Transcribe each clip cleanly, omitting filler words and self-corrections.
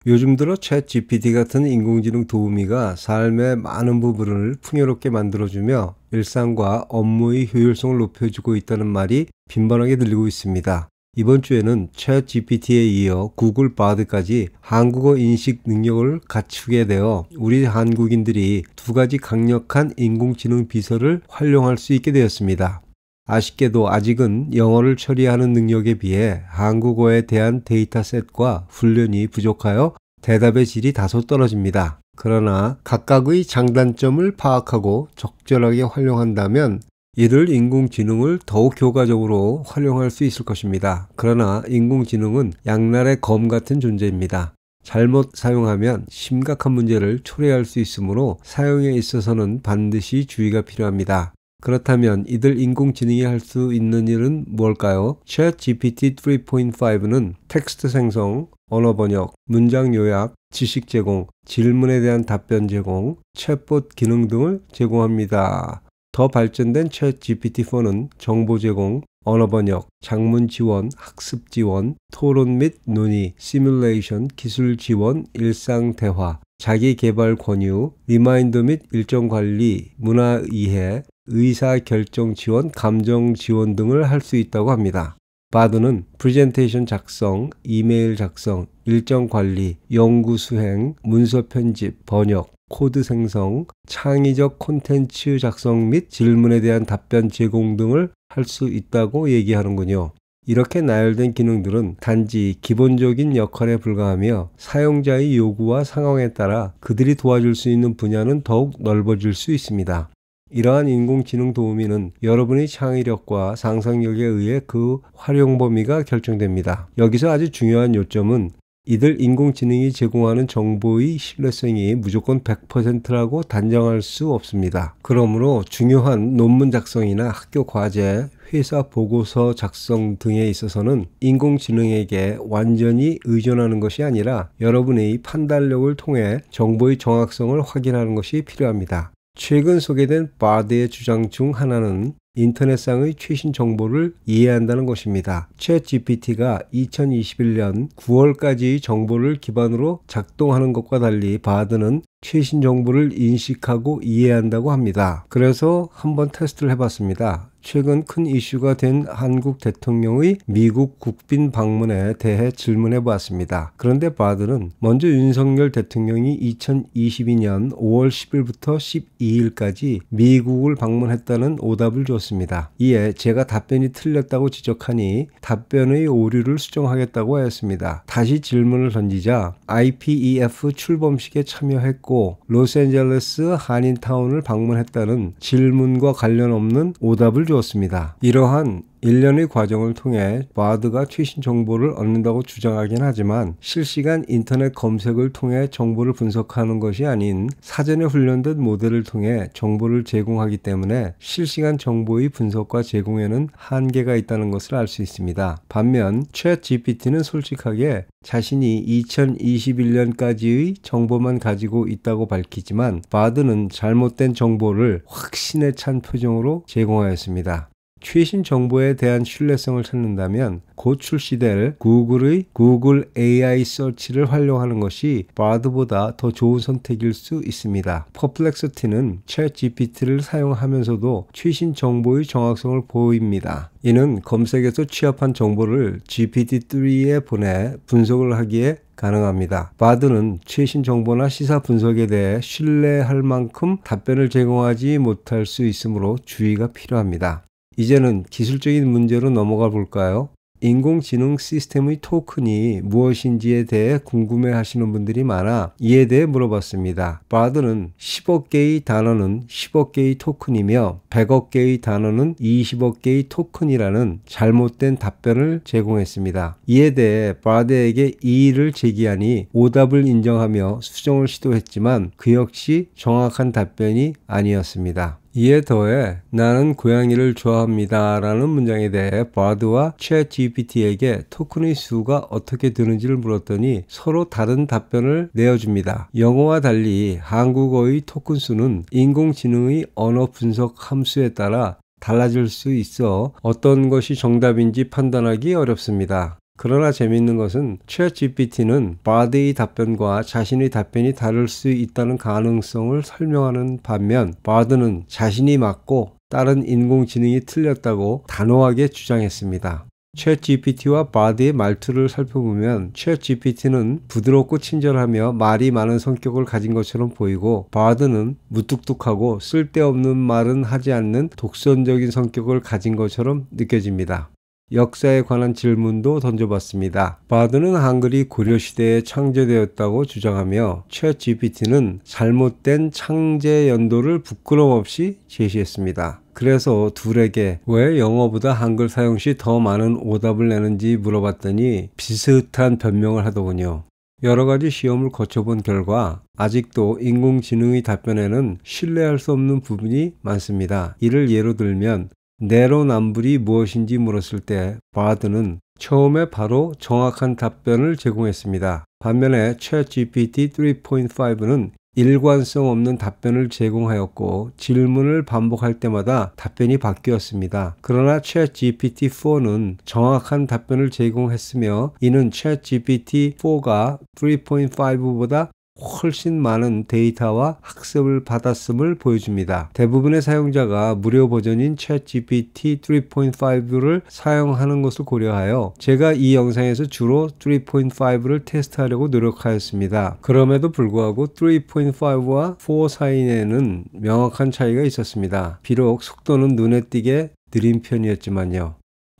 요즘 들어 챗 GPT 같은 인공지능 도우미가 삶의 많은 부분을 풍요롭게 만들어주며 일상과 업무의 효율성을 높여주고 있다는 말이 빈번하게 들리고 있습니다. 이번 주에는 챗 GPT에 이어 구글 바드까지 한국어 인식 능력을 갖추게 되어 우리 한국인들이 두 가지 강력한 인공지능 비서를 활용할 수 있게 되었습니다. 아쉽게도 아직은 영어를 처리하는 능력에 비해 한국어에 대한 데이터셋과 훈련이 부족하여 대답의 질이 다소 떨어집니다. 그러나 각각의 장단점을 파악하고 적절하게 활용한다면 이들 인공지능을 더욱 효과적으로 활용할 수 있을 것입니다. 그러나 인공지능은 양날의 검 같은 존재입니다. 잘못 사용하면 심각한 문제를 초래할 수 있으므로 사용에 있어서는 반드시 주의가 필요합니다. 그렇다면 이들 인공지능이 할 수 있는 일은 뭘까요? 챗 GPT 3.5는 텍스트 생성, 언어 번역, 문장 요약, 지식 제공, 질문에 대한 답변 제공, 챗봇 기능 등을 제공합니다. 더 발전된 챗 GPT-4는 정보 제공, 언어 번역, 장문 지원, 학습 지원, 토론 및 논의, 시뮬레이션, 기술 지원, 일상 대화, 자기 개발 권유, 리마인더 및 일정 관리, 문화 이해, 의사 결정 지원, 감정 지원 등을 할 수 있다고 합니다. 바드는 프레젠테이션 작성, 이메일 작성, 일정 관리, 연구 수행, 문서 편집, 번역, 코드 생성, 창의적 콘텐츠 작성 및 질문에 대한 답변 제공 등을 할 수 있다고 얘기하는군요. 이렇게 나열된 기능들은 단지 기본적인 역할에 불과하며 사용자의 요구와 상황에 따라 그들이 도와줄 수 있는 분야는 더욱 넓어질 수 있습니다. 이러한 인공지능 도우미는 여러분의 창의력과 상상력에 의해 그 활용 범위가 결정됩니다. 여기서 아주 중요한 요점은 이들 인공지능이 제공하는 정보의 신뢰성이 무조건 100%라고 단정할 수 없습니다. 그러므로 중요한 논문 작성이나 학교 과제, 회사 보고서 작성 등에 있어서는 인공지능에게 완전히 의존하는 것이 아니라 여러분의 판단력을 통해 정보의 정확성을 확인하는 것이 필요합니다. 최근 소개된 바드의 주장 중 하나는 인터넷상의 최신 정보를 이해한다는 것입니다. 챗 GPT가 2021년 9월까지의 정보를 기반으로 작동하는 것과 달리 바드는 최신 정보를 인식하고 이해한다고 합니다. 그래서 한번 테스트를 해봤습니다. 최근 큰 이슈가 된 한국 대통령의 미국 국빈 방문에 대해 질문해 보았습니다. 그런데 바드는 먼저 윤석열 대통령이 2022년 5월 10일부터 12일까지 미국을 방문했다는 오답을 줬습니다. 이에 제가 답변이 틀렸다고 지적하니 답변의 오류를 수정하겠다고 하였습니다. 다시 질문을 던지자 IPEF 출범식에 참여했고 로스앤젤레스 한인타운을 방문했다는 질문과 관련 없는 오답을 주었습니다. 이러한 일련의 과정을 통해 바드가 최신 정보를 얻는다고 주장하긴 하지만 실시간 인터넷 검색을 통해 정보를 분석하는 것이 아닌 사전에 훈련된 모델을 통해 정보를 제공하기 때문에 실시간 정보의 분석과 제공에는 한계가 있다는 것을 알 수 있습니다. 반면 챗 GPT는 솔직하게 자신이 2021년까지의 정보만 가지고 있다고 밝히지만 바드는 잘못된 정보를 확신에 찬 표정으로 제공하였습니다. 최신 정보에 대한 신뢰성을 찾는다면 곧 출시될 구글의 구글 AI 서치를 활용하는 것이 바드보다 더 좋은 선택일 수 있습니다. 퍼플렉시티는 챗 GPT를 사용하면서도 최신 정보의 정확성을 보입니다. 이는 검색에서 취합한 정보를 GPT-3에 보내 분석을 하기에 가능합니다. 바드는 최신 정보나 시사 분석에 대해 신뢰할 만큼 답변을 제공하지 못할 수 있으므로 주의가 필요합니다. 이제는 기술적인 문제로 넘어가 볼까요? 인공지능 시스템의 토큰이 무엇인지에 대해 궁금해 하시는 분들이 많아 이에 대해 물어봤습니다. 바드는 10억 개의 단어는 10억 개의 토큰이며 100억 개의 단어는 20억 개의 토큰이라는 잘못된 답변을 제공했습니다. 이에 대해 바드에게 이의를 제기하니 오답을 인정하며 수정을 시도했지만 그 역시 정확한 답변이 아니었습니다. 이에 더해 나는 고양이를 좋아합니다 라는 문장에 대해 바드와 챗 GPT에게 토큰의 수가 어떻게 되는지를 물었더니 서로 다른 답변을 내어줍니다. 영어와 달리 한국어의 토큰 수는 인공지능의 언어 분석 함수에 따라 달라질 수 있어 어떤 것이 정답인지 판단하기 어렵습니다. 그러나 재미있는 것은 챗GPT는 바드의 답변과 자신의 답변이 다를 수 있다는 가능성을 설명하는 반면 바드는 자신이 맞고 다른 인공지능이 틀렸다고 단호하게 주장했습니다. 챗GPT와 바드의 말투를 살펴보면 챗GPT는 부드럽고 친절하며 말이 많은 성격을 가진 것처럼 보이고 바드는 무뚝뚝하고 쓸데없는 말은 하지 않는 독선적인 성격을 가진 것처럼 느껴집니다. 역사에 관한 질문도 던져봤습니다. 바드는 한글이 고려시대에 창제되었다고 주장하며 챗GPT는 잘못된 창제 연도를 부끄럼 없이 제시했습니다. 그래서 둘에게 왜 영어보다 한글 사용 시 더 많은 오답을 내는지 물어봤더니 비슷한 변명을 하더군요. 여러 가지 시험을 거쳐본 결과 아직도 인공지능의 답변에는 신뢰할 수 없는 부분이 많습니다. 이를 예로 들면 내로남불이 무엇인지 물었을 때 바드는 처음에 바로 정확한 답변을 제공했습니다. 반면에 챗GPT 3.5는 일관성 없는 답변을 제공하였고 질문을 반복할 때마다 답변이 바뀌었습니다. 그러나 챗GPT4는 정확한 답변을 제공했으며 이는 챗GPT4가 3.5보다 훨씬 많은 데이터와 학습을 받았음을 보여줍니다. 대부분의 사용자가 무료 버전인 챗GPT 3.5를 사용하는 것을 고려하여 제가 이 영상에서 주로 3.5를 테스트하려고 노력하였습니다. 그럼에도 불구하고 3.5와 4 사이에는 명확한 차이가 있었습니다. 비록 속도는 눈에 띄게 느린 편이었지만요.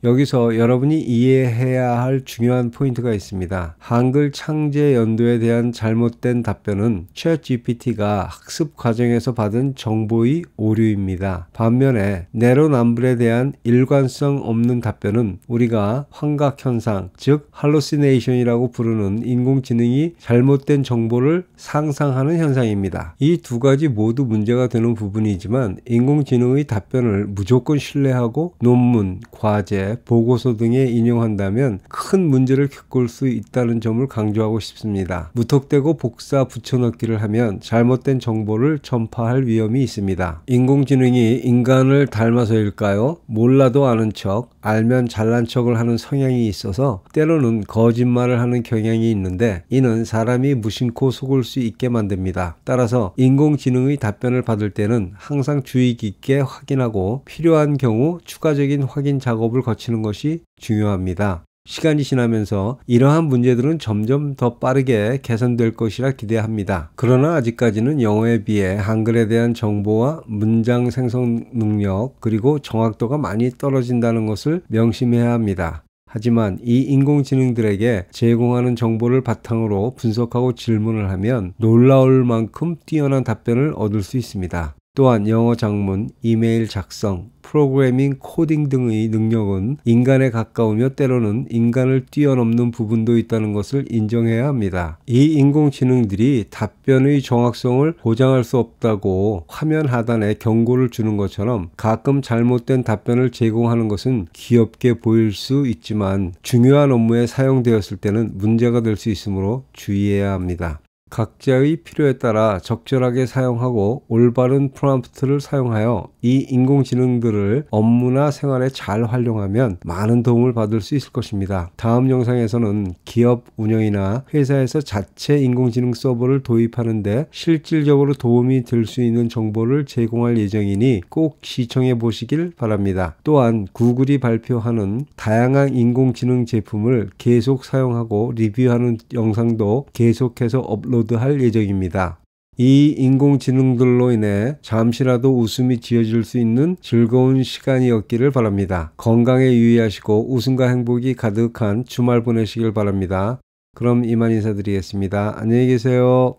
여기서 여러분이 이해해야 할 중요한 포인트가 있습니다. 한글 창제 연도에 대한 잘못된 답변은 챗GPT가 학습 과정에서 받은 정보의 오류입니다. 반면에 내로남불에 대한 일관성 없는 답변은 우리가 환각현상, 즉 할루시네이션이라고 부르는 인공지능이 잘못된 정보를 상상하는 현상입니다. 이 두 가지 모두 문제가 되는 부분이지만 인공지능의 답변을 무조건 신뢰하고 논문, 과제, 보고서 등에 인용한다면 큰 문제를 겪을 수 있다는 점을 강조하고 싶습니다. 무턱대고 복사 붙여넣기를 하면 잘못된 정보를 전파할 위험이 있습니다. 인공지능이 인간을 닮아서일까요? 몰라도 아는 척, 알면 잘난 척을 하는 성향이 있어서 때로는 거짓말을 하는 경향이 있는데 이는 사람이 무심코 속을 수 있게 만듭니다. 따라서 인공지능의 답변을 받을 때는 항상 주의 깊게 확인하고 필요한 경우 추가적인 확인 작업을 거치는 것이 중요합니다. 시간이 지나면서 이러한 문제들은 점점 더 빠르게 개선될 것이라 기대합니다. 그러나 아직까지는 영어에 비해 한글에 대한 정보와 문장 생성 능력 그리고 정확도가 많이 떨어진다는 것을 명심해야 합니다. 하지만 이 인공지능들에게 제공하는 정보를 바탕으로 분석하고 질문을 하면 놀라울 만큼 뛰어난 답변을 얻을 수 있습니다. 또한 영어 작문, 이메일 작성, 프로그래밍, 코딩 등의 능력은 인간에 가까우며 때로는 인간을 뛰어넘는 부분도 있다는 것을 인정해야 합니다. 이 인공지능들이 답변의 정확성을 보장할 수 없다고 화면 하단에 경고를 주는 것처럼 가끔 잘못된 답변을 제공하는 것은 귀엽게 보일 수 있지만 중요한 업무에 사용되었을 때는 문제가 될 수 있으므로 주의해야 합니다. 각자의 필요에 따라 적절하게 사용하고 올바른 프롬프트를 사용하여 이 인공지능들을 업무나 생활에 잘 활용하면 많은 도움을 받을 수 있을 것입니다. 다음 영상에서는 기업 운영이나 회사에서 자체 인공지능 서버를 도입하는데 실질적으로 도움이 될 수 있는 정보를 제공할 예정이니 꼭 시청해 보시길 바랍니다. 또한 구글이 발표하는 다양한 인공지능 제품을 계속 사용하고 리뷰하는 영상도 계속해서 업로드할 예정입니다. 이 인공지능들로 인해 잠시라도 웃음이 지어질 수 있는 즐거운 시간이었기를 바랍니다. 건강에 유의하시고 웃음과 행복이 가득한 주말 보내시길 바랍니다. 그럼 이만 인사드리겠습니다. 안녕히 계세요.